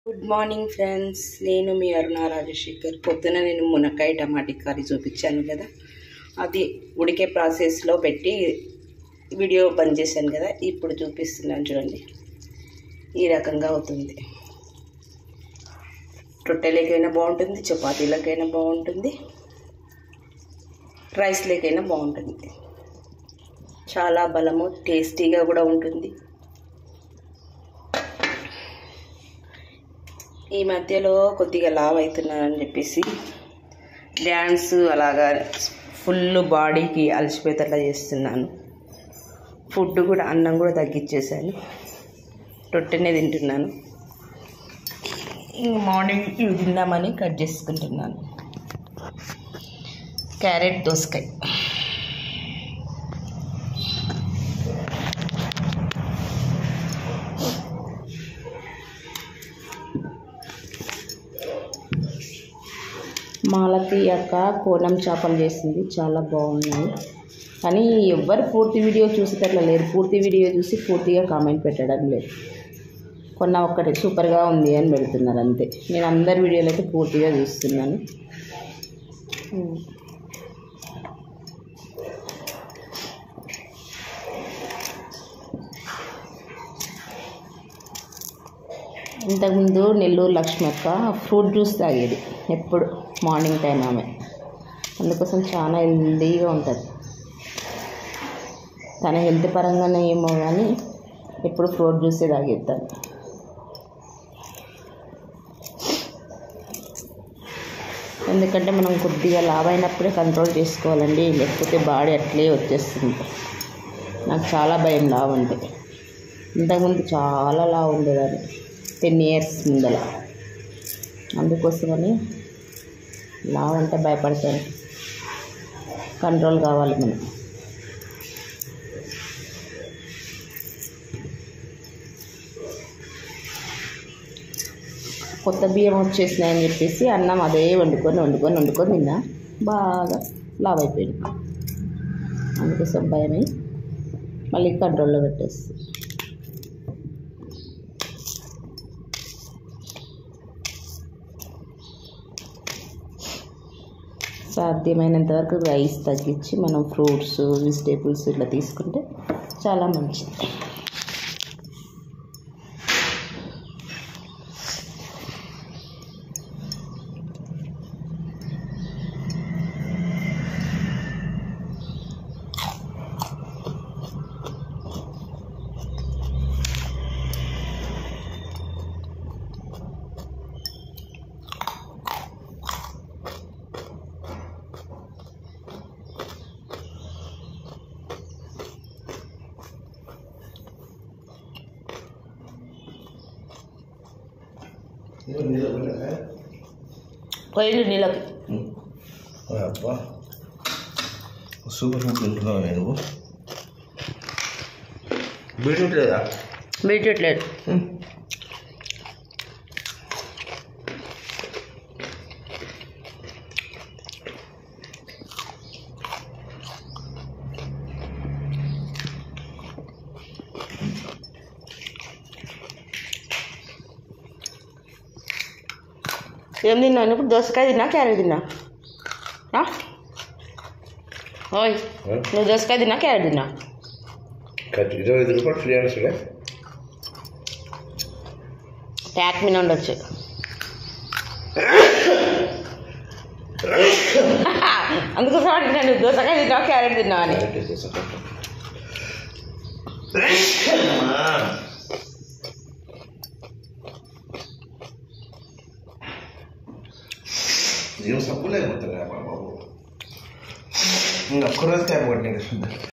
Good morning friends, నేను మీ అరుణ రాజశేఖర్. పొద్దున నేను మునక్కాయ టమాటా కర్రీ చూపించాను కదా, అది ఉడికే ప్రాసెస్లో పెట్టి వీడియో బంద్ చేశాను కదా, ఇప్పుడు చూపిస్తున్నాను చూడండి. ఈ రకంగా అవుతుంది. రొట్టెలకైనా బాగుంటుంది, చపాతీలకైనా బాగుంటుంది, రైస్లకైనా బాగుంటుంది. చాలా బలము, టేస్టీగా కూడా ఉంటుంది. ఈ మధ్యలో కొద్దిగా లావ్ అవుతున్నానని చెప్పేసి డ్యాన్స్ అలాగా ఫుల్ బాడీకి అలసిపోయేటట్లా చేస్తున్నాను. ఫుడ్ కూడా, అన్నం కూడా తగ్గించేసాను. రొట్టెనే తింటున్నాను. మార్నింగ్ ఇవి తిందామని కట్ చేసుకుంటున్నాను. క్యారెట్, దోసకాయ. మాలతి అక్క కోలం చేపలు చేసింది, చాలా బాగున్నాయి. కానీ ఎవ్వరు పూర్తి వీడియో చూసేటట్లా లేరు. పూర్తి వీడియో చూసి పూర్తిగా కామెంట్ పెట్టడం లేదు. కొన్న ఒక్కటి సూపర్గా ఉంది అని పెడుతున్నారు అంతే. నేను అందరి వీడియోలు అయితే పూర్తిగా చూస్తున్నాను. ఇంతకుముందు నెల్లూరు లక్ష్మక్క ఫ్రూట్ జ్యూస్ తాగేది ఎప్పుడు మార్నింగ్ టైం. ఆమె అందుకోసం చాలా హెల్దీగా ఉంటుంది. తన హెల్త్ పరంగానే ఏమో కానీ ఎప్పుడు ఫ్రూట్ జ్యూసే తాగేస్తాను. ఎందుకంటే మనం కొద్దిగా లావ్ అయినప్పుడే కంట్రోల్ చేసుకోవాలండి, లేకపోతే బాడీ అట్లే వచ్చేస్తుంది. నాకు చాలా భయం లావ్ అంటే. ఇంతకుముందు చాలా లావ్ ఉండేదాన్ని 10 years ముందల. అందుకోసమని లావ్ అంటే భయపడతాను. కంట్రోల్ కావాలి మనం. కొత్త బియ్యం వచ్చేసినాయని చెప్పేసి అన్నం అదే వండుకొని తిన్నా. బాగా లావ్ అయిపోయింది. అందుకోసం భయమై మళ్ళీ కంట్రోల్లో పెట్టేస్తుంది. సాధ్యమైనంత వరకు రైస్ తగ్గించి మనం ఫ్రూట్స్, వెజిటేబుల్స్ ఇట్లా తీసుకుంటే చాలా మంచిది. పోయింది నీళ్ళకి. అబ్బా సూపర్ ఫుడ్ తింటున్నావు. నేను బీట్రూట్ లేదా? బీట్రూట్ లేదు. ఏం తిన్నాను ఇప్పుడు? దోసకాయ తిన్నా, క్యారెట్ తిన్నా. ఓయ్, నువ్వు దోసకాయ తిన్నా, క్యారెట్ తిన్నా. 25 రూపాయలు ఫ్రీ అనొచ్చులే. ట్యాక్ మీద ఉండొచ్చు. అందుకోసం అడిగినాను దోసకాయ తిన్నా, క్యారెట్ తిన్నా అని. ఏం సబ్బు లేకపోతే బాబు, ఒక్కరోజు క్యాబ్ కొట్టిన